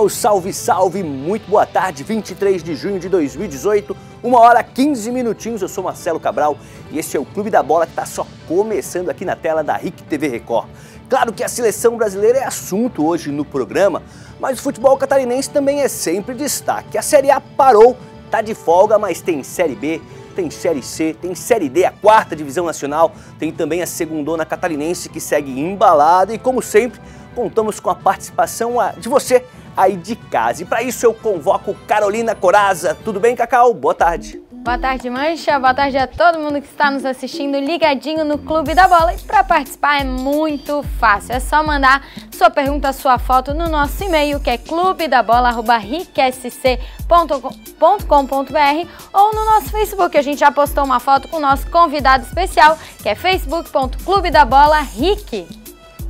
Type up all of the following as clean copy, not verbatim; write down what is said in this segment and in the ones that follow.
pessoal, salve, salve, muito boa tarde, 23 de junho de 2018, 1h15 minutinhos, eu sou Marcelo Cabral e esse é o Clube da Bola que está só começando aqui na tela da RIC TV Record. Claro que a seleção brasileira é assunto hoje no programa, mas o futebol catarinense também é sempre destaque. A Série A parou, tá de folga, mas tem Série B, tem Série C, tem Série D, a 4ª Divisão Nacional, tem também a segundona catarinense que segue embalada e, como sempre, contamos com a participação de você aí de casa. E para isso eu convoco Carolina Corazza. Tudo bem, Cacau? Boa tarde. Boa tarde, Mancha. Boa tarde a todo mundo que está nos assistindo ligadinho no Clube da Bola. E para participar é muito fácil. É só mandar sua pergunta, sua foto no nosso e-mail, que é clubedabola@ricssc.com.br, ou no nosso Facebook. A gente já postou uma foto com o nosso convidado especial, que é facebook.clubedabola.ric.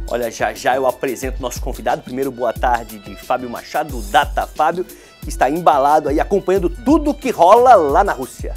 Olha, já eu apresento nosso convidado. Primeiro, boa tarde de Fábio Machado, do Data Fábio, que está embalado aí, acompanhando tudo que rola lá na Rússia.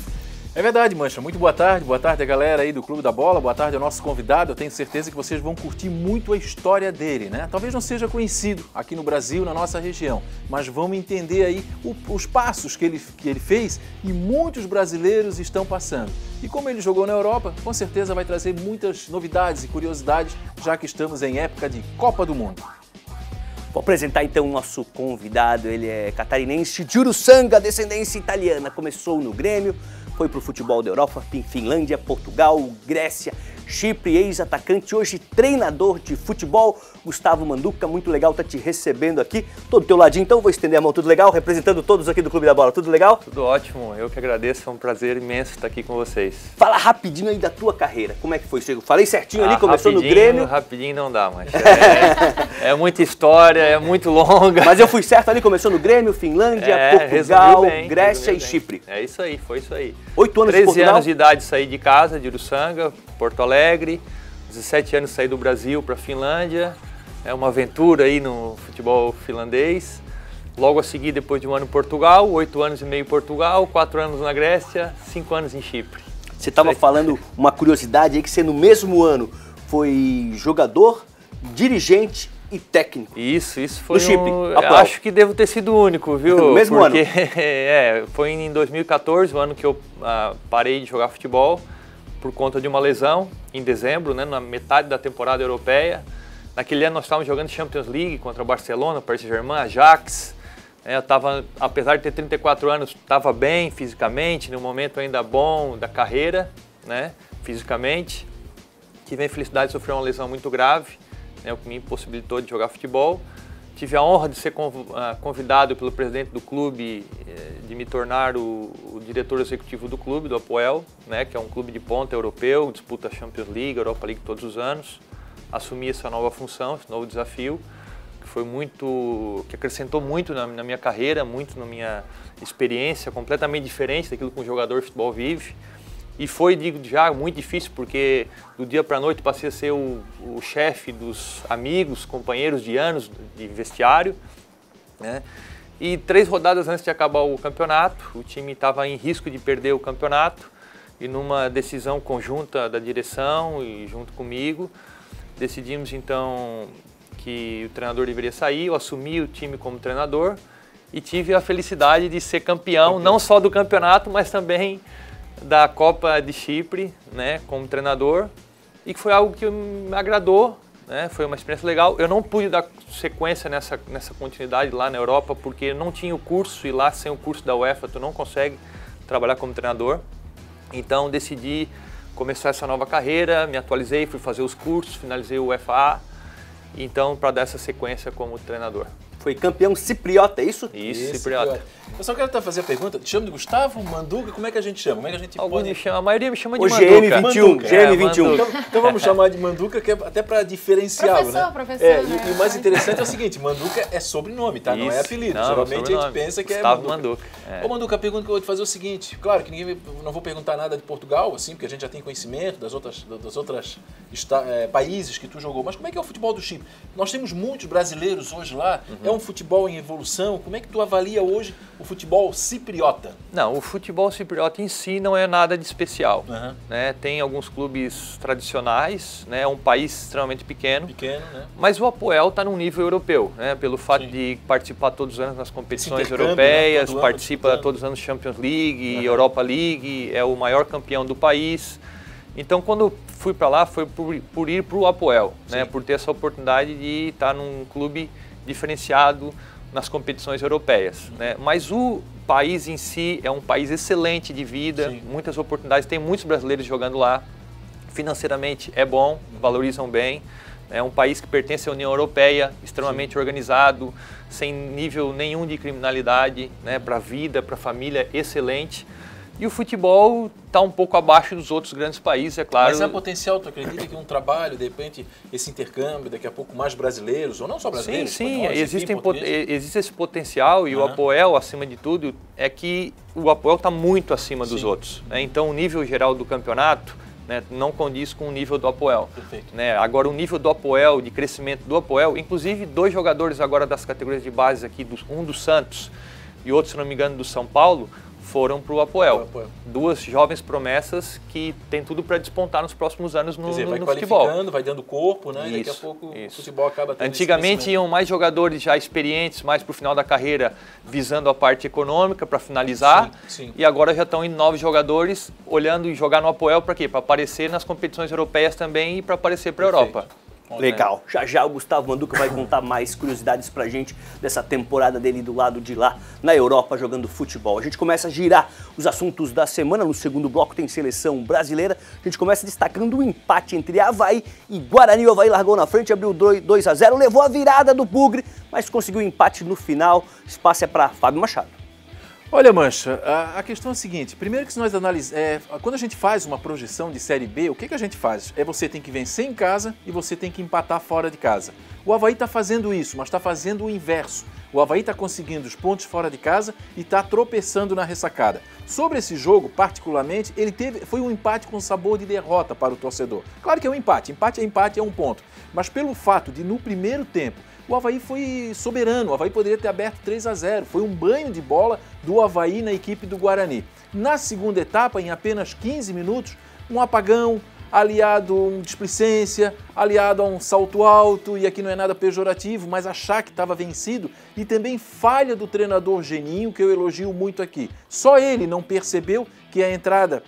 É verdade, Mancha. Muito boa tarde a galera aí do Clube da Bola, boa tarde ao nosso convidado. Eu tenho certeza que vocês vão curtir muito a história dele, né? Talvez não seja conhecido aqui no Brasil, na nossa região, mas vamos entender aí os passos que ele fez e muitos brasileiros estão passando. E como ele jogou na Europa, com certeza vai trazer muitas novidades e curiosidades, já que estamos em época de Copa do Mundo. Vou apresentar então o nosso convidado. Ele é catarinense de Uruçanga, descendência italiana. Começou no Grêmio, foi para o futebol da Europa, tem Finlândia, Portugal, Grécia, Chipre, ex-atacante, hoje treinador de futebol. Gustavo Manduca, muito legal estar te recebendo aqui. Tô do teu ladinho, então vou estender a mão, tudo legal? Representando todos aqui do Clube da Bola, tudo legal? Tudo ótimo, eu que agradeço, é um prazer imenso estar aqui com vocês. Fala rapidinho aí da tua carreira, como é que foi? Falei certinho ali, começou no Grêmio. Rapidinho não dá, mas é muita história, é muito longa. Mas eu fui certo ali, começou no Grêmio, Finlândia, Portugal, Grécia e Chipre. É isso aí, foi isso aí. 8 anos de 13 Portugal? anos de idade saí de casa, de Uruçanga, Porto Alegre. 17 anos saí do Brasil para a Finlândia. É uma aventura aí no futebol finlandês. Logo a seguir, depois de um ano em Portugal, 8 anos e meio em Portugal, 4 anos na Grécia, 5 anos em Chipre. Você estava falando uma curiosidade aí, que você no mesmo ano foi jogador, dirigente e técnico. Isso foi no Chipre, acho que devo ter sido o único, viu? No mesmo ano? Foi em 2014, o ano que eu parei de jogar futebol por conta de uma lesão, em dezembro, né, na metade da temporada europeia. Naquele ano nós estávamos jogando Champions League contra Barcelona, Paris Saint-Germain, Ajax. Eu estava, apesar de ter 34 anos, estava bem fisicamente, num momento ainda bom da carreira, né, fisicamente. Tive a infelicidade de sofrer uma lesão muito grave, né, o que me impossibilitou de jogar futebol. Tive a honra de ser convidado pelo presidente do clube de me tornar o diretor executivo do clube, do Apoel, né, que é um clube de ponta europeu, disputa a Champions League, Europa League todos os anos. Assumi essa nova função, esse novo desafio, que acrescentou muito na minha carreira, muito na minha experiência, completamente diferente daquilo que um jogador de futebol vive. E foi, digo já, muito difícil, porque do dia para a noite passei a ser o chefe dos amigos, companheiros de anos de vestiário, né? E 3 rodadas antes de acabar o campeonato, o time estava em risco de perder o campeonato, e numa decisão conjunta da direção e junto comigo, decidimos então que o treinador deveria sair. Eu assumi o time como treinador e tive a felicidade de ser campeão, não só do campeonato, mas também da Copa de Chipre, né, como treinador, e que foi algo que me agradou, né, foi uma experiência legal. Eu não pude dar sequência nessa continuidade lá na Europa, porque não tinha o curso, e lá sem o curso da UEFA tu não consegue trabalhar como treinador. Então decidi começar essa nova carreira, me atualizei, fui fazer os cursos, finalizei o UEFA, então para dar essa sequência como treinador. Foi campeão cipriota, é isso? Isso, cipriota. Eu só quero fazer a pergunta, te chamo de Gustavo, Manduca, como é que a gente chama? Como é que a gente Alguns pode... me chamam, a maioria me chama de o Manduca. GM21, GM21. Então vamos chamar de Manduca, que é até para diferenciá-lo, né? Professor, E o mais interessante é o seguinte, Manduca é sobrenome, tá? Não é apelido. Não, geralmente a gente pensa que Gustavo é Manduca. Manduca. Ô Manduca, a pergunta que eu vou te fazer é o seguinte, claro que não vou perguntar nada de Portugal, assim, porque a gente já tem conhecimento das outras países que tu jogou, mas como é que é o futebol do Chipre? Nós temos muitos brasileiros hoje lá, é um futebol em evolução? Como é que tu avalia hoje o futebol cipriota? Não, o futebol cipriota em si não é nada de especial. Né? Tem alguns clubes tradicionais, né? É um país extremamente pequeno, né? Mas o Apoel está num nível europeu, né? Pelo fato de participar todos os anos nas competições europeias, né? Participa todos os anos Champions League, Europa League, é o maior campeão do país. Então, quando fui para lá, foi por ir para o Apoel, né? Por ter essa oportunidade de estar num clube diferenciado nas competições europeias, né? Mas o país em si é um país excelente de vida, muitas oportunidades, tem muitos brasileiros jogando lá, financeiramente é bom, valorizam bem, é um país que pertence à União Europeia, extremamente organizado, sem nível nenhum de criminalidade, né? Para a vida, para a família, excelente. E o futebol está um pouco abaixo dos outros grandes países, é claro. Mas é potencial, tu acredita que um trabalho, de repente, esse intercâmbio, daqui a pouco mais brasileiros, ou não só brasileiros? Sim, existe esse potencial e o Apoel, acima de tudo, é que o Apoel está muito acima dos outros. Né? Então, o nível geral do campeonato, né, não condiz com o nível do Apoel. Né? Agora, o nível do Apoel, de crescimento do Apoel, inclusive 2 jogadores agora das categorias de base aqui, um do Santos e outro, se não me engano, do São Paulo, foram para o Apoel. 2 jovens promessas que tem tudo para despontar nos próximos anos no futebol. Vai qualificando, vai dando corpo, né? E daqui a pouco o futebol acaba tendo. Antigamente iam mais jogadores já experientes, mais para o final da carreira, visando a parte econômica para finalizar. E agora já estão indo novos jogadores, olhando e jogar no Apoel para quê? Para aparecer nas competições europeias também e para aparecer para a Europa. Legal. Já já o Gustavo Manduca vai contar mais curiosidades pra gente dessa temporada dele do lado de lá, na Europa, jogando futebol. A gente começa a girar os assuntos da semana. No segundo bloco tem seleção brasileira. A gente começa destacando o empate entre Avaí e Guarani. O Avaí largou na frente, abriu 2-0, levou a virada do Bugre, mas conseguiu o empate no final. O espaço é para Fábio Machado. Olha, Mancha, a questão é a seguinte, primeiro que se nós quando a gente faz uma projeção de Série B, o que a gente faz? Você tem que vencer em casa e você tem que empatar fora de casa. O Avaí está fazendo isso, mas está fazendo o inverso. O Avaí está conseguindo os pontos fora de casa e está tropeçando na ressacada. Sobre esse jogo, particularmente, foi um empate com sabor de derrota para o torcedor. Claro que é um empate, empate é um ponto. Mas pelo fato de, no primeiro tempo, o Avaí foi soberano, o Avaí poderia ter aberto 3-0, foi um banho de bola do Avaí na equipe do Guarani. Na segunda etapa, em apenas 15 minutos, um apagão, aliado a uma displicência, aliado a um salto alto, e aqui não é nada pejorativo, mas achar que estava vencido, e também falha do treinador Geninho, que eu elogio muito aqui. Só ele não percebeu que a entrada,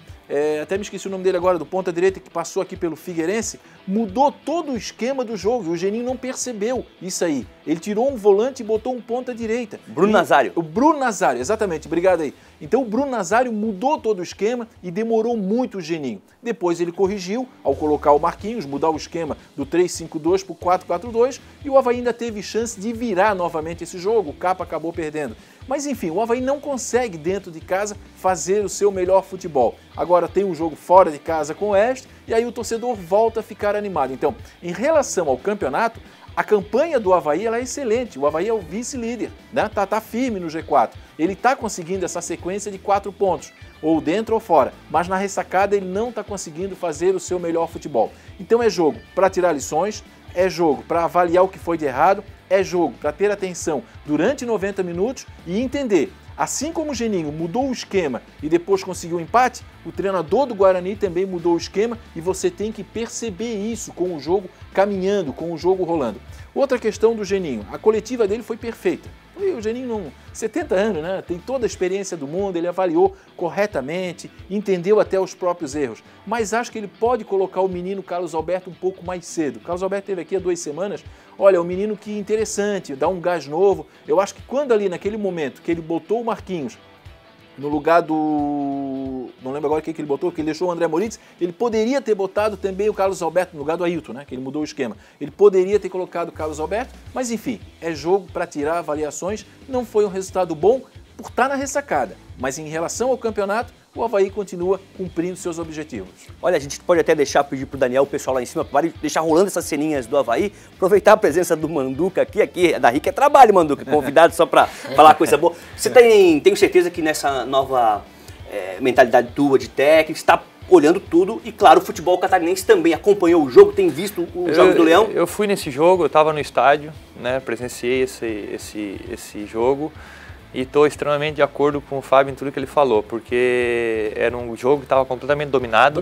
até me esqueci o nome dele agora, do ponta direita que passou aqui pelo Figueirense, mudou todo o esquema do jogo, e o Geninho não percebeu isso aí. Ele tirou um volante e botou um ponta direita. Bruno Nazário. O Bruno Nazário, exatamente, obrigado aí. Então o Bruno Nazário mudou todo o esquema e demorou muito o Geninho. Depois ele corrigiu ao colocar o Marquinhos, mudar o esquema do 3-5-2 para o 4-4-2, e o Avaí ainda teve chance de virar novamente esse jogo, o Capa acabou perdendo. Mas enfim, o Avaí não consegue dentro de casa fazer o seu melhor futebol. Agora tem um jogo fora de casa com o Oeste, e aí o torcedor volta a ficar animado. Então, em relação ao campeonato, a campanha do Avaí ela é excelente, o Avaí é o vice-líder, né? Tá firme no G4, ele está conseguindo essa sequência de 4 pontos, ou dentro ou fora, mas na ressacada ele não está conseguindo fazer o seu melhor futebol. Então é jogo para tirar lições, é jogo para avaliar o que foi de errado, é jogo para ter atenção durante 90 minutos e entender. Assim como o Geninho mudou o esquema e depois conseguiu o empate, o treinador do Guarani também mudou o esquema e você tem que perceber isso com o jogo caminhando, com o jogo rolando. Outra questão do Geninho, a coletiva dele foi perfeita. O Geninho, 70 anos, né? Tem toda a experiência do mundo, ele avaliou corretamente, entendeu até os próprios erros. Mas acho que ele pode colocar o menino Carlos Alberto um pouco mais cedo. O Carlos Alberto esteve aqui há 2 semanas. Olha, é um menino que interessante, dá um gás novo. Eu acho que quando ali, naquele momento, que ele botou o Marquinhos no lugar do... não lembro agora quem que ele botou, que ele deixou o André Moritz, ele poderia ter botado também o Carlos Alberto no lugar do Ailton, né? Que ele mudou o esquema. Ele poderia ter colocado o Carlos Alberto, mas enfim, é jogo para tirar avaliações. Não foi um resultado bom por estar na ressacada, mas em relação ao campeonato, o Avaí continua cumprindo seus objetivos. Olha, a gente pode até pedir pro Daniel, o pessoal lá em cima, para deixar rolando essas ceninhas do Avaí, aproveitar a presença do Manduca aqui da RIC é trabalho, Manduca, convidado só para falar coisa boa. Você tenho certeza que nessa nova mentalidade tua de técnico, está olhando tudo e, claro, o futebol catarinense também acompanhou o jogo, tem visto os jogos do Leão? Eu fui nesse jogo, eu estava no estádio, né, presenciei esse jogo e estou extremamente de acordo com o Fábio em tudo que ele falou, porque era um jogo que estava completamente dominado.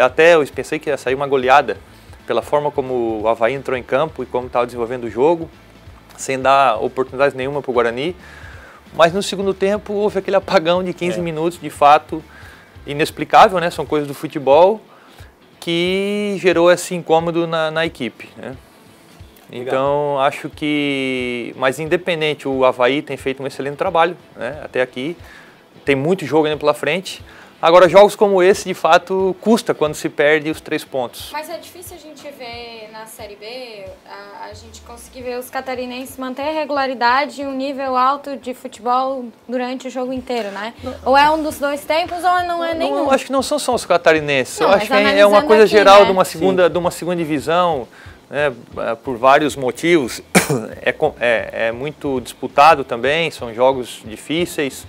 Até eu pensei que ia sair uma goleada pela forma como o Avaí entrou em campo e como estava desenvolvendo o jogo, sem dar oportunidade nenhuma para o Guarani. Mas no segundo tempo houve aquele apagão de 15 minutos, de fato inexplicável, né? São coisas do futebol que gerou esse incômodo na equipe, né? Então acho que, mas independente, o Avaí tem feito um excelente trabalho, né? Até aqui, tem muito jogo ainda pela frente. Agora, jogos como esse, de fato, custa quando se perde os 3 pontos. Mas é difícil a gente ver na Série B, a gente conseguir ver os catarinenses manter a regularidade e um nível alto de futebol durante o jogo inteiro, né? Ou é um dos dois tempos ou não é nenhum. Não, acho que não são só os catarinenses. Não, eu acho que é uma coisa aqui, geral, né? de uma segunda divisão, né? Por vários motivos. É muito disputado também, são jogos difíceis.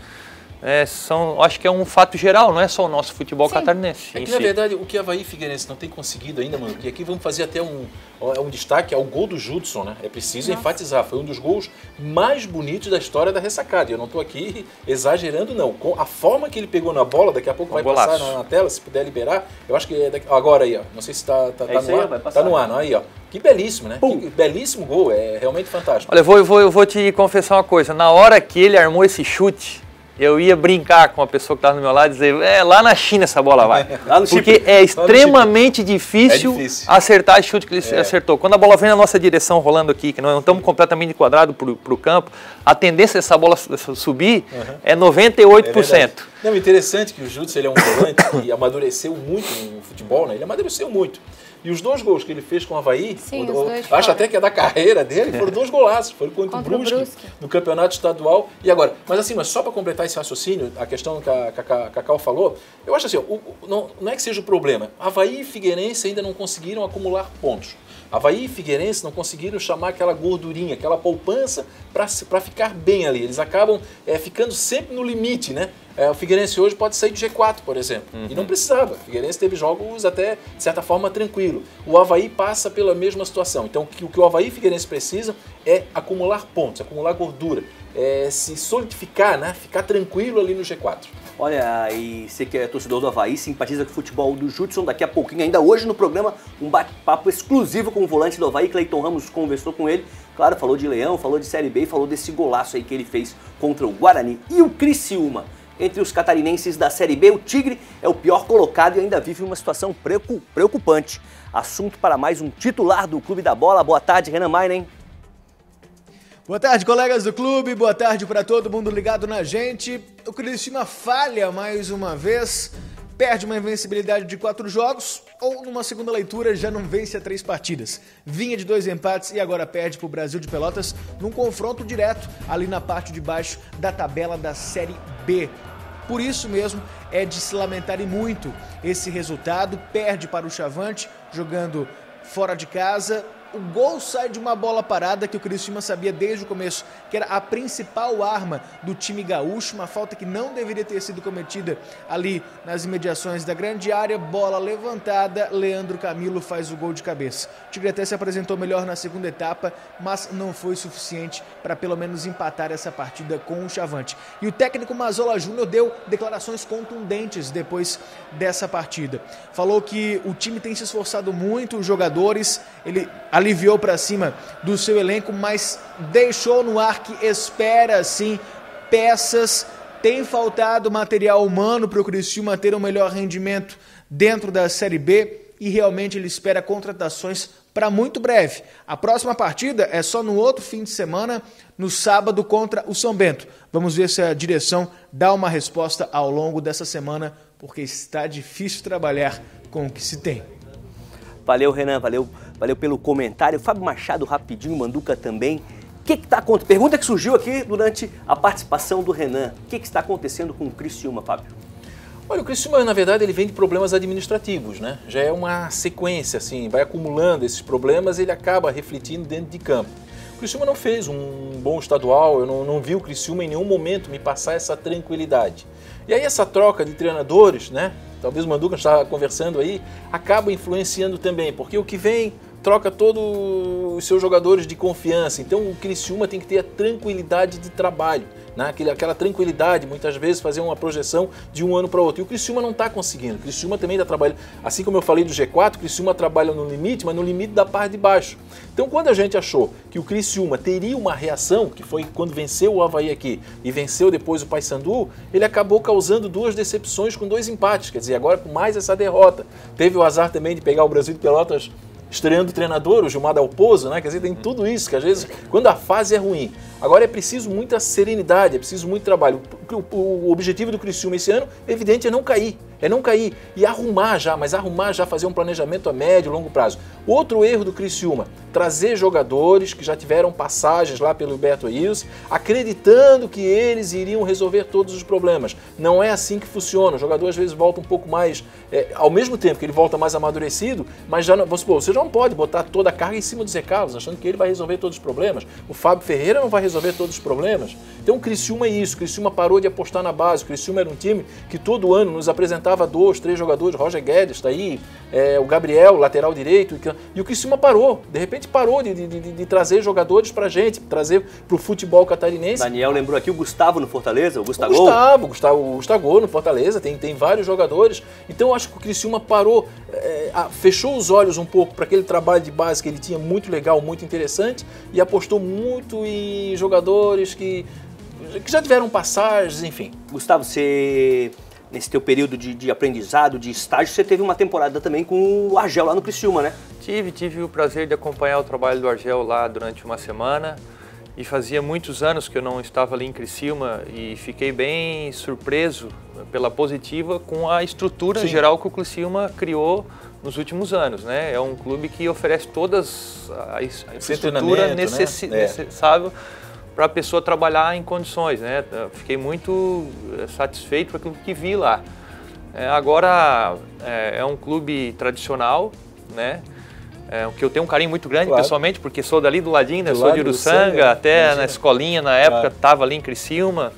Acho que é um fato geral, não é só o nosso futebol catarinense. É que, na verdade, o que Avaí e Figueirense não tem conseguido ainda, mano, que aqui vamos fazer até um destaque ao gol do Judson, né? É preciso enfatizar, foi um dos gols mais bonitos da história da ressacada. Eu não estou aqui exagerando, não. Com a forma que ele pegou na bola, daqui a pouco vai passar na tela, se puder liberar. Eu acho que agora aí, ó. Não sei se tá no ar. Tá no ar, não? Aí, ó. Que belíssimo, né? Que belíssimo gol, é realmente fantástico. Olha, eu vou te confessar uma coisa. Na hora que ele armou esse chute, eu ia brincar com a pessoa que estava do meu lado e dizer, lá na China essa bola vai. Porque é extremamente difícil acertar o chute que ele acertou. Quando a bola vem na nossa direção rolando aqui, que não estamos completamente enquadrados para o campo, a tendência dessa bola subir é 98%. Não, interessante que o Judson, ele é um volante que amadureceu muito no futebol, né? Ele amadureceu muito. E os 2 gols que ele fez com o Avaí, acho até que é da carreira dele, foram 2 golaços. Foram contra o Brusque no campeonato estadual. E agora, mas só para completar esse raciocínio, a questão que a Cacau falou, eu acho assim, não é que seja o problema. Avaí e Figueirense ainda não conseguiram acumular pontos. Avaí e Figueirense não conseguiram chamar aquela gordurinha, aquela poupança para ficar bem ali. Eles acabam ficando sempre no limite, né? O Figueirense hoje pode sair de G4, por exemplo, e não precisava. O Figueirense teve jogos até, de certa forma, tranquilo. O Avaí passa pela mesma situação. Então, o que o Avaí e Figueirense precisam é acumular pontos, acumular gordura, se solidificar, né? Ficar tranquilo ali no G4. Olha, e você que é torcedor do Avaí, simpatiza com o futebol do Judson, daqui a pouquinho, ainda hoje no programa, um bate-papo exclusivo com o volante do Avaí, Cleiton Ramos conversou com ele, claro, falou de Leão, falou de Série B e falou desse golaço aí que ele fez contra o Guarani. E o Criciúma, entre os catarinenses da Série B, o Tigre é o pior colocado e ainda vive uma situação preocupante. Assunto para mais um titular do Clube da Bola. Boa tarde, Renan Mainen. Boa tarde, colegas do clube, boa tarde para todo mundo ligado na gente. O Criciúma falha mais uma vez, perde uma invencibilidade de 4 jogos, ou numa segunda leitura já não vence a 3 partidas. Vinha de 2 empates e agora perde para o Brasil de Pelotas num confronto direto ali na parte de baixo da tabela da Série B. Por isso mesmo é de se lamentar e muito esse resultado, perde para o Chavante jogando fora de casa. O gol sai de uma bola parada que o Criciúma sabia desde o começo que era a principal arma do time gaúcho, uma falta que não deveria ter sido cometida ali nas imediações da grande área, bola levantada, Leandro Camilo faz o gol de cabeça. O Tigre até se apresentou melhor na segunda etapa, mas não foi suficiente para pelo menos empatar essa partida com o Chavante. E o técnico Mazzola Júnior deu declarações contundentes depois dessa partida. Falou que o time tem se esforçado muito, os jogadores, ele aliviou para cima do seu elenco, mas deixou no ar que espera sim peças. Tem faltado material humano para o Criciúma ter um melhor rendimento dentro da Série B e realmente ele espera contratações para muito breve. A próxima partida é só no outro fim de semana, no sábado contra o São Bento. Vamos ver se a direção dá uma resposta ao longo dessa semana, porque está difícil trabalhar com o que se tem. Valeu, Renan, valeu pelo comentário. Fábio Machado, rapidinho, Manduca também. O que está acontecendo? Pergunta que surgiu aqui durante a participação do Renan. O que está acontecendo com o Criciúma, Fábio? Olha, o Criciúma, na verdade, ele vem de problemas administrativos, né? Já é uma sequência, assim, vai acumulando esses problemas, ele acaba refletindo dentro de campo. O Criciúma não fez um bom estadual, eu não vi o Criciúma em nenhum momento me passar essa tranquilidade. E aí essa troca de treinadores, né? talvez o Manduca estava conversando aí, acaba influenciando também, porque o que vem troca todos os seus jogadores de confiança. Então o Criciúma tem que ter a tranquilidade de trabalho, né? Aquela tranquilidade, muitas vezes fazer uma projeção de um ano para outro. E o Criciúma não está conseguindo. O Criciúma também está trabalhando, assim como eu falei do G4, o Criciúma trabalha no limite, mas no limite da parte de baixo. Então quando a gente achou que o Criciúma teria uma reação, que foi quando venceu o Avaí aqui e venceu depois o Paysandu, ele acabou causando 2 decepções com 2 empates. Quer dizer, agora com mais essa derrota. Teve o azar também de pegar o Brasil de Pelotas estreando o treinador, o Gilmar Dalpozo, né? Quer dizer, tem tudo isso, que às vezes, quando a fase é ruim. Agora é preciso muita serenidade, é preciso muito trabalho. O objetivo do Criciúma esse ano, evidente, é não cair. É não cair e arrumar já, mas arrumar já, fazer um planejamento a médio e longo prazo. Outro erro do Criciúma, trazer jogadores que já tiveram passagens lá pelo Beto Ilse, acreditando que eles iriam resolver todos os problemas. Não é assim que funciona. O jogador às vezes volta um pouco mais, ao mesmo tempo que ele volta mais amadurecido, mas já não, você já não pode botar toda a carga em cima do Zé Carlos, achando que ele vai resolver todos os problemas. O Fábio Ferreira não vai resolver todos os problemas. Então o Criciúma é isso, o Criciúma parou de apostar na base, o Criciúma era um time que todo ano nos apresentava 2, 3 jogadores, Roger Guedes está aí, o Gabriel, lateral direito, e o Criciúma parou, de repente parou de trazer jogadores pra gente, trazer pro futebol catarinense. Daniel lembrou aqui o Gustavo no Fortaleza, o Gustavo no Fortaleza, tem vários jogadores, então eu acho que o Criciúma parou, fechou os olhos um pouco para aquele trabalho de base que ele tinha muito legal, muito interessante, e apostou muito em jogadores que já tiveram passagens, enfim. Gustavo, você, nesse teu período de aprendizado, de estágio, você teve uma temporada também com o Argel lá no Criciúma, né? Tive o prazer de acompanhar o trabalho do Argel lá durante uma semana e fazia muitos anos que eu não estava ali em Criciúma e fiquei bem surpreso pela positiva com a estrutura geral que o Criciúma criou nos últimos anos, né? É um clube que oferece todas a infraestrutura necessável para a pessoa trabalhar em condições, né? Fiquei muito satisfeito com aquilo que vi lá. Agora é um clube tradicional, né? Que eu tenho um carinho muito grande pessoalmente, porque sou dali do ladinho, né? Sou de Uruçanga, até na escolinha na época estava ali em Criciúma.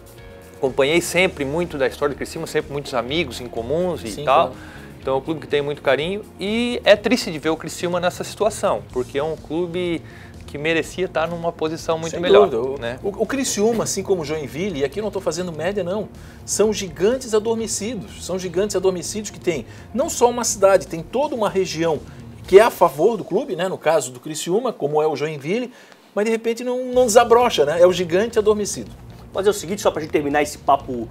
Acompanhei sempre muito da história de Criciúma, sempre muitos amigos em comuns e tal. Claro. Então é um clube que tem muito carinho e é triste de ver o Criciúma nessa situação, porque é um clube que merecia estar numa posição muito melhor. Né? O Criciúma, assim como o Joinville, e aqui eu não estou fazendo média não, são gigantes adormecidos que tem não só uma cidade, tem toda uma região que é a favor do clube, né? No caso do Criciúma, como é o Joinville, mas de repente não desabrocha, né? É o gigante adormecido. Mas é o seguinte, só para a gente terminar esse papo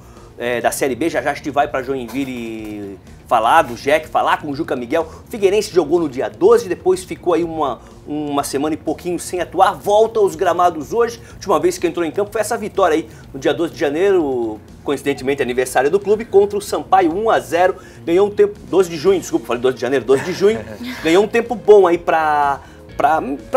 da Série B, já a gente vai para Joinville falar do Jack, falar com o Juca Miguel. O Figueirense jogou no dia 12, depois ficou aí uma semana e pouquinho sem atuar, volta aos gramados hoje. A última vez que entrou em campo foi essa vitória aí no dia 12 de janeiro, coincidentemente aniversário do clube, contra o Sampaio 1-0. Ganhou um tempo, 12 de junho, desculpa, falei 12 de janeiro, 12 de junho. Ganhou um tempo bom aí para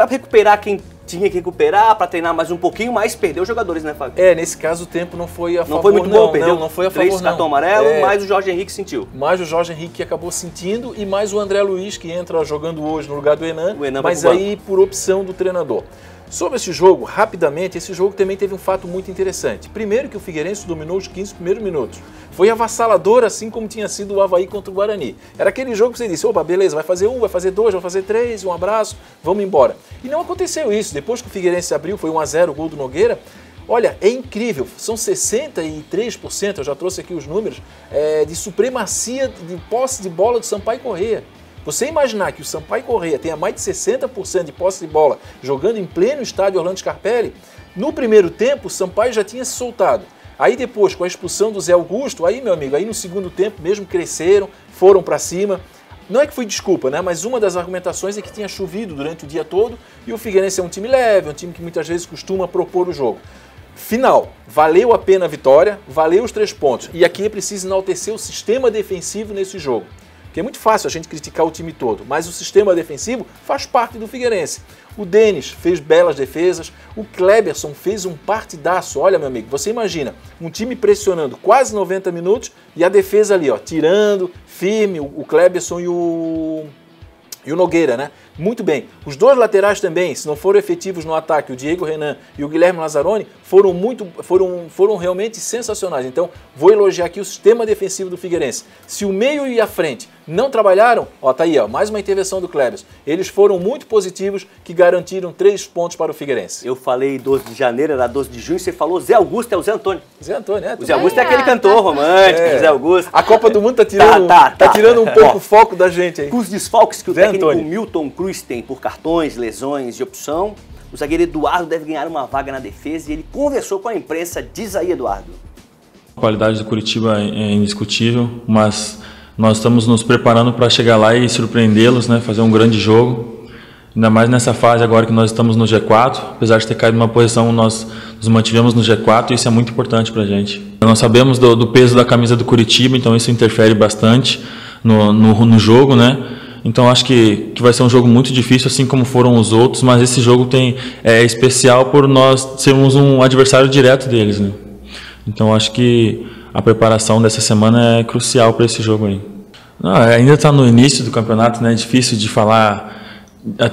recuperar quem tinha que recuperar, para treinar mais um pouquinho, mas perdeu os jogadores, né, Fábio? Nesse caso o tempo não foi a favor. Não foi muito bom, perdeu não foi a favor, 3 cartão amarelo, mais o Jorge Henrique sentiu. Mais o Jorge Henrique acabou sentindo e mais o André Luiz, que entra jogando hoje no lugar do Enan, mas aí por opção do treinador. Sobre esse jogo, rapidamente, esse jogo também teve um fato muito interessante. Primeiro que o Figueirense dominou os 15 primeiros minutos. Foi avassalador, assim como tinha sido o Avaí contra o Guarani. Era aquele jogo que você disse, opa, beleza, vai fazer 1, vai fazer 2, vai fazer 3, um abraço, vamos embora. E não aconteceu isso. Depois que o Figueirense abriu, foi 1-0 o gol do Nogueira. Olha, é incrível, são 63%, eu já trouxe aqui os números, de supremacia de posse de bola do Sampaio Corrêa. Você imaginar que o Sampaio Corrêa tenha mais de 60% de posse de bola jogando em pleno estádio Orlando Scarpelli, no primeiro tempo o Sampaio já tinha se soltado. Aí depois, com a expulsão do Zé Augusto, aí meu amigo, aí no segundo tempo mesmo cresceram, foram para cima. Não é que foi desculpa, né? Mas uma das argumentações é que tinha chovido durante o dia todo e o Figueirense é um time leve, um time que muitas vezes costuma propor o jogo. Final, valeu a pena a vitória, valeu os 3 pontos. E aqui é preciso enaltecer o sistema defensivo nesse jogo. Porque é muito fácil a gente criticar o time todo, mas o sistema defensivo faz parte do Figueirense. O Denis fez belas defesas, o Kleberson fez um partidaço. Olha, meu amigo, você imagina, um time pressionando quase 90 minutos e a defesa ali, ó, tirando, firme, o Kleberson e o E o Nogueira, né? Muito bem. Os dois laterais também, se não foram efetivos no ataque, o Diego Renan e o Guilherme Lazzaroni, foram realmente sensacionais. Então, vou elogiar aqui o sistema defensivo do Figueirense. Se o meio e a frente não trabalharam, ó, tá aí, ó, mais uma intervenção do Cleberson. Eles foram muito positivos, que garantiram 3 pontos para o Figueirense. Eu falei 12 de janeiro, era 12 de junho, você falou Zé Augusto, é o Zé Antônio. Zé Antônio, né? O Zé Augusto é aquele cantor romântico, Zé Augusto. A Copa do Mundo tá tirando um pouco o foco da gente aí. Com os desfalques que o Zé técnico Antônio. Milton Cruz tem por cartões, lesões e opção, o zagueiro Eduardo deve ganhar uma vaga na defesa e ele conversou com a imprensa. Diz aí, Eduardo. A qualidade do Curitiba é indiscutível, mas nós estamos nos preparando para chegar lá e surpreendê-los, né? Fazer um grande jogo. Ainda mais nessa fase agora que nós estamos no G4. Apesar de ter caído uma posição, nós nos mantivemos no G4 e isso é muito importante para a gente. Nós sabemos do peso da camisa do Curitiba, então isso interfere bastante no jogo, né? Então acho que vai ser um jogo muito difícil, assim como foram os outros, mas esse jogo é especial por nós sermos um adversário direto deles, né? Então acho que a preparação dessa semana é crucial para esse jogo aí. Não, ainda está no início do campeonato, né? É difícil de falar.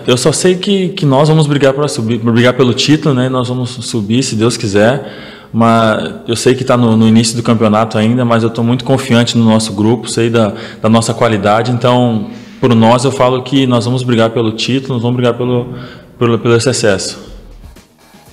Eu só sei que nós vamos brigar para subir, brigar pelo título, né? Nós vamos subir, se Deus quiser. Mas eu sei que está no início do campeonato ainda, mas eu estou muito confiante no nosso grupo, sei da nossa qualidade, então por nós eu falo que nós vamos brigar pelo título, nós vamos brigar pelo esse acesso.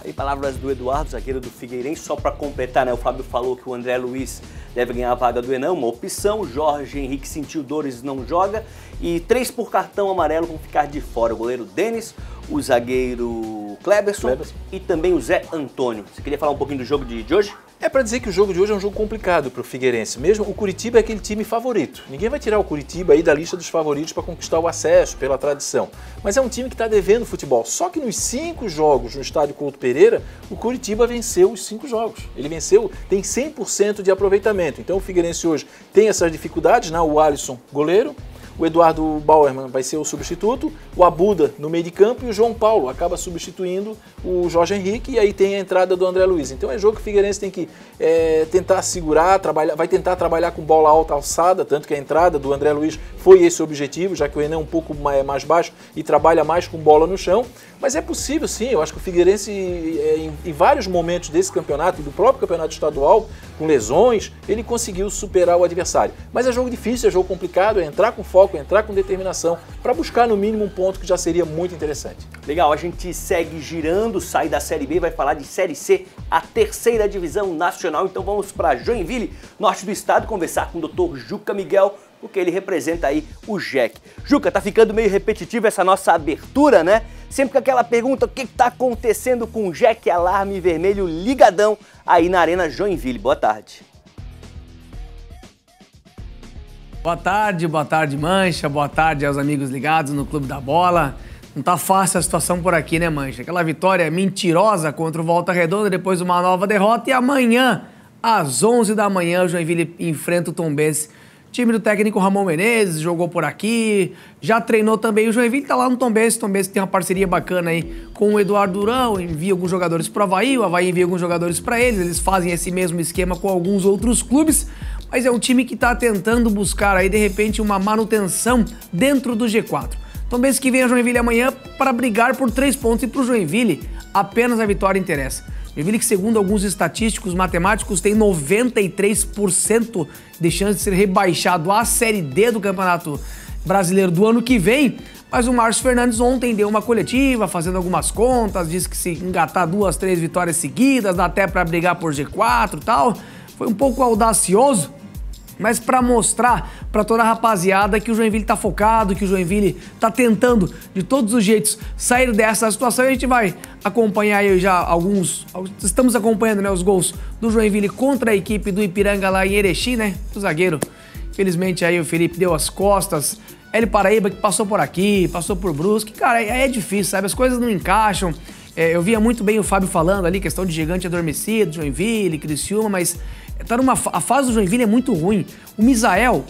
Aí palavras do Eduardo, zagueiro do Figueirense, só para completar, né? O Fábio falou que o André Luiz deve ganhar a vaga do Enan, uma opção. O Jorge Henrique sentiu dores e não joga. E 3 por cartão amarelo vão ficar de fora. O goleiro Denis, o zagueiro Cleberson e também o Zé Antônio. Você queria falar um pouquinho do jogo de hoje? É para dizer que o jogo de hoje é um jogo complicado para o Figueirense. Mesmo o Curitiba é aquele time favorito. Ninguém vai tirar o Curitiba aí da lista dos favoritos para conquistar o acesso pela tradição. Mas é um time que está devendo futebol. Só que nos 5 jogos no estádio Couto Pereira, o Curitiba venceu os 5 jogos. Ele venceu, tem 100% de aproveitamento. Então o Figueirense hoje tem essas dificuldades, né? O Alisson, goleiro. O Eduardo Bauerman vai ser o substituto, o Abuda no meio de campo e o João Paulo acaba substituindo o Jorge Henrique e aí tem a entrada do André Luiz. Então é jogo que o Figueirense tem que tentar segurar, vai tentar trabalhar com bola alta alçada, tanto que a entrada do André Luiz foi esse o objetivo, já que o Enan é um pouco mais baixo e trabalha mais com bola no chão. Mas é possível sim, eu acho que o Figueirense em vários momentos desse campeonato e do próprio campeonato estadual, com lesões, ele conseguiu superar o adversário. Mas é jogo difícil, é jogo complicado, é entrar com foco, entrar com determinação para buscar no mínimo um ponto que já seria muito interessante. Legal, a gente segue girando, sai da Série B, vai falar de Série C, a 3ª divisão nacional. Então vamos para Joinville, norte do estado, conversar com o Dr. Juca Miguel, porque ele representa aí o JEC. Juca, tá ficando meio repetitivo essa nossa abertura, né? Sempre com aquela pergunta, o que tá acontecendo com o JEC Alarme Vermelho ligadão aí na Arena Joinville? Boa tarde. Boa tarde, Mancha. Boa tarde aos amigos ligados no Clube da Bola. Não tá fácil a situação por aqui, né, Mancha? Aquela vitória mentirosa contra o Volta Redonda, depois uma nova derrota. E amanhã, às 11 da manhã, o Joinville enfrenta o Tombense. Time do técnico Ramon Menezes jogou por aqui, já treinou também. O Joinville tá lá no Tombense. O Tombense tem uma parceria bacana aí com o Eduardo Durão, envia alguns jogadores pro Avaí, o Avaí envia alguns jogadores para eles. Eles fazem esse mesmo esquema com alguns outros clubes. Mas é um time que tá tentando buscar aí, de repente, uma manutenção dentro do G4. Tombense que vem a Joinville amanhã para brigar por 3 pontos e pro Joinville apenas a vitória interessa. Joinville que, segundo alguns estatísticos matemáticos, tem 93% de chance de ser rebaixado à Série D do Campeonato Brasileiro do ano que vem. Mas o Márcio Fernandes ontem deu uma coletiva, fazendo algumas contas, disse que se engatar 2, 3 vitórias seguidas, dá até para brigar por G4 e tal. Foi um pouco audacioso, mas para mostrar para toda a rapaziada que o Joinville tá focado, que o Joinville tá tentando de todos os jeitos sair dessa situação. E a gente vai acompanhar aí já estamos acompanhando, né, os gols do Joinville contra a equipe do Ipiranga lá em Erechim, né? O zagueiro, infelizmente aí o Felipe deu as costas. Hélio Paraíba que passou por aqui, passou por Brusque, cara, é difícil, sabe? As coisas não encaixam. Eu via muito bem o Fábio falando ali, questão de gigante adormecido, Joinville, Criciúma, mas a fase do Joinville é muito ruim. O Misael,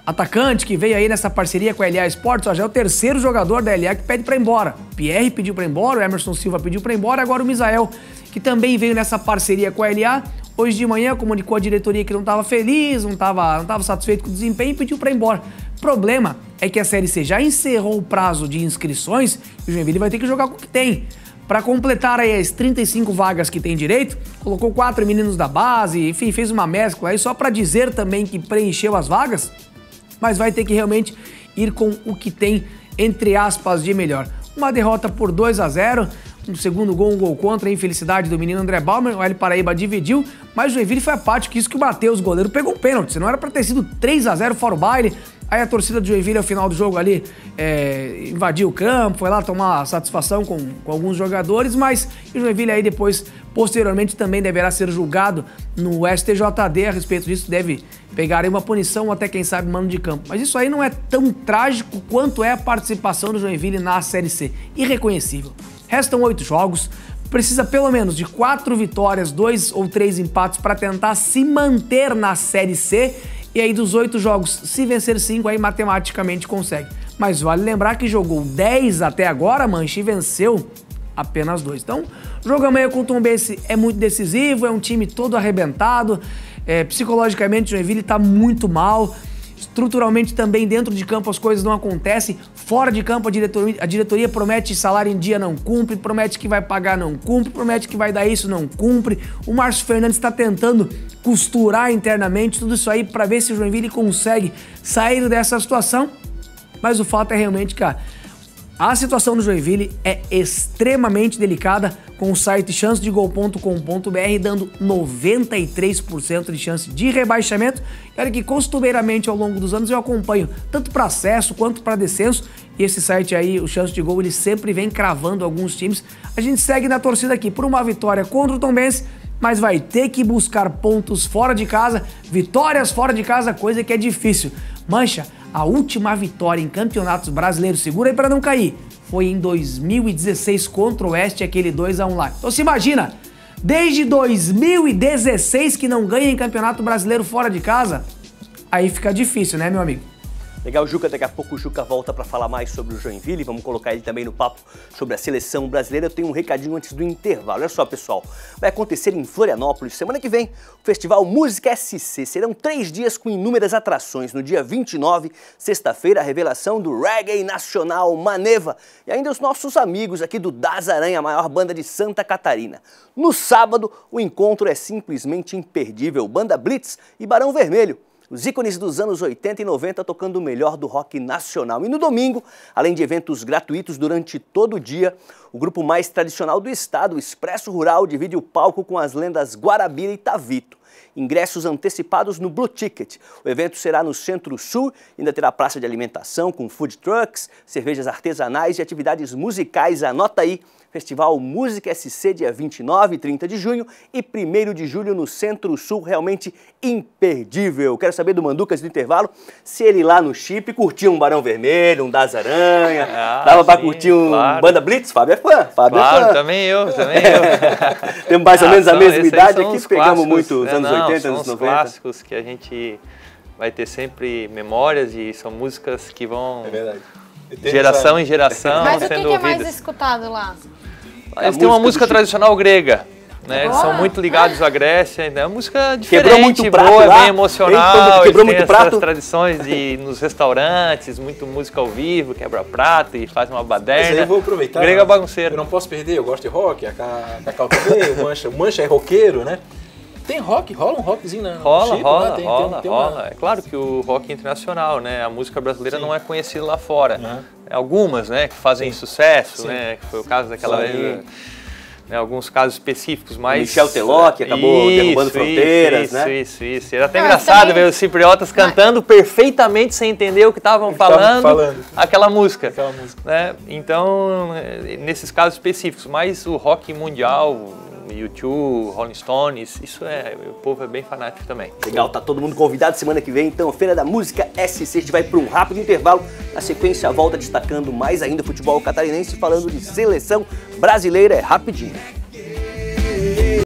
atacante que veio aí nessa parceria com a LA Sports, ó, já é o 3º jogador da LA que pede pra ir embora. Pierre pediu pra ir embora, o Emerson Silva pediu pra ir embora, agora o Misael, que também veio nessa parceria com a LA, Hoje de manhã comunicou à diretoria que não estava feliz, não estava satisfeito com o desempenho e pediu para ir embora. O problema é que a Série C já encerrou o prazo de inscrições e o Joinville vai ter que jogar com o que tem. Para completar aí as 35 vagas que tem direito, colocou 4 meninos da base, enfim, fez uma mescla aí só para dizer também que preencheu as vagas, mas vai ter que realmente ir com o que tem, entre aspas, de melhor. Uma derrota por 2-0, um segundo gol, um gol contra, a infelicidade do menino André Baumer, o Hélio Paraíba dividiu, mas o Joinville foi a parte que isso que o Matheus, goleiro, pegou um pênalti, senão era para ter sido 3-0 fora o baile. Aí a torcida do Joinville, ao final do jogo ali, invadiu o campo, foi lá tomar satisfação com alguns jogadores, mas o Joinville aí depois, posteriormente, também deverá ser julgado no STJD a respeito disso, deve pegar aí uma punição ou até, quem sabe, mano de campo. Mas isso aí não é tão trágico quanto é a participação do Joinville na Série C. Irreconhecível. Restam 8 jogos, precisa pelo menos de 4 vitórias, 2 ou 3 empates para tentar se manter na Série C. E aí dos 8 jogos, se vencer 5, aí matematicamente consegue. Mas vale lembrar que jogou 10 até agora, Mancha, e venceu apenas 2. Então, o jogo amanhã com o Tombense é muito decisivo, é um time todo arrebentado, psicologicamente o Joinville está muito mal, estruturalmente também dentro de campo as coisas não acontecem, fora de campo a diretoria promete salário em dia, não cumpre, promete que vai pagar, não cumpre, promete que vai dar isso, não cumpre. O Márcio Fernandes está tentando costurar internamente tudo isso aí para ver se o Joinville consegue sair dessa situação, mas o fato é realmente que a situação do Joinville é extremamente delicada, com o site chancedegol.com.br dando 93% de chance de rebaixamento. E olha que costumeiramente ao longo dos anos eu acompanho tanto para acesso quanto para descenso, e esse site aí, o Chance de Gol, ele sempre vem cravando alguns times. A gente segue na torcida aqui por uma vitória contra o Tombense, mas vai ter que buscar pontos fora de casa, vitórias fora de casa, coisa que é difícil. Mancha, a última vitória em campeonatos brasileiros, segura aí para não cair, foi em 2016 contra o Oeste, aquele 2-1 lá. Então se imagina, desde 2016 que não ganha em campeonato brasileiro fora de casa, aí fica difícil, né, meu amigo? Legal, Juca. Daqui a pouco o Juca volta para falar mais sobre o Joinville. Vamos colocar ele também no papo sobre a seleção brasileira. Eu tenho um recadinho antes do intervalo. Olha só, pessoal. Vai acontecer em Florianópolis, semana que vem, o Festival Música SC. Serão 3 dias com inúmeras atrações. No dia 29, sexta-feira, a revelação do reggae nacional Maneva. E ainda os nossos amigos aqui do Das Aranha, a maior banda de Santa Catarina. No sábado, o encontro é simplesmente imperdível. Banda Blitz e Barão Vermelho. Os ícones dos anos 80 e 90 tocando o melhor do rock nacional. E no domingo, além de eventos gratuitos durante todo o dia, o grupo mais tradicional do estado, o Expresso Rural, divide o palco com as lendas Guarabira e Tavito. Ingressos antecipados no Blue Ticket. O evento será no Centro-Sul, ainda terá praça de alimentação com food trucks, cervejas artesanais e atividades musicais. Anota aí, Festival Música SC, dia 29 e 30 de junho e 1º de julho no Centro-Sul, realmente imperdível. Quero saber do Manducas do intervalo, se ele lá no Chip curtia um Barão Vermelho, um Das Aranha, dava pra curtir um Banda Blitz? Fábio é fã. Fábio é fã. Também eu. Temos mais ou menos a mesma idade aqui, pegamos muito os anos 80, anos 90. São clássicos que a gente vai ter sempre memórias e são músicas que vão... É verdade. Geração em geração Mas sendo o que é ouvidas. mais escutado lá? Eles têm uma música tradicional grega, né? Eles são muito ligados à Grécia, é uma música diferente, boa, bem emocional. Eles têm essas tradições de nos restaurantes, muito música ao vivo, quebra prato e faz uma baderna. Mas aí eu vou aproveitar. Grega bagunceiro. Eu não posso perder, eu gosto de rock, a Cacau também, o Mancha é roqueiro, né? Tem rock, rola um rockzinho na Rola. É claro que o rock é internacional, né? A música brasileira não é conhecida lá fora. Algumas, né, que fazem sucesso, né? Que foi o caso daquela vez, né, alguns casos específicos, mas... Michel Teló, que acabou derrubando fronteiras, né? Isso. Era até engraçado ver os cipriotas cantando perfeitamente sem entender o que estavam falando aquela música. Né? Então, nesses casos específicos, mas o rock mundial... U2, Rolling Stones, o povo é bem fanático também. Legal, tá todo mundo convidado semana que vem, então, Feira da Música SC, a gente vai para um rápido intervalo, na sequência a volta destacando mais ainda o futebol catarinense, falando de seleção brasileira, é rapidinho.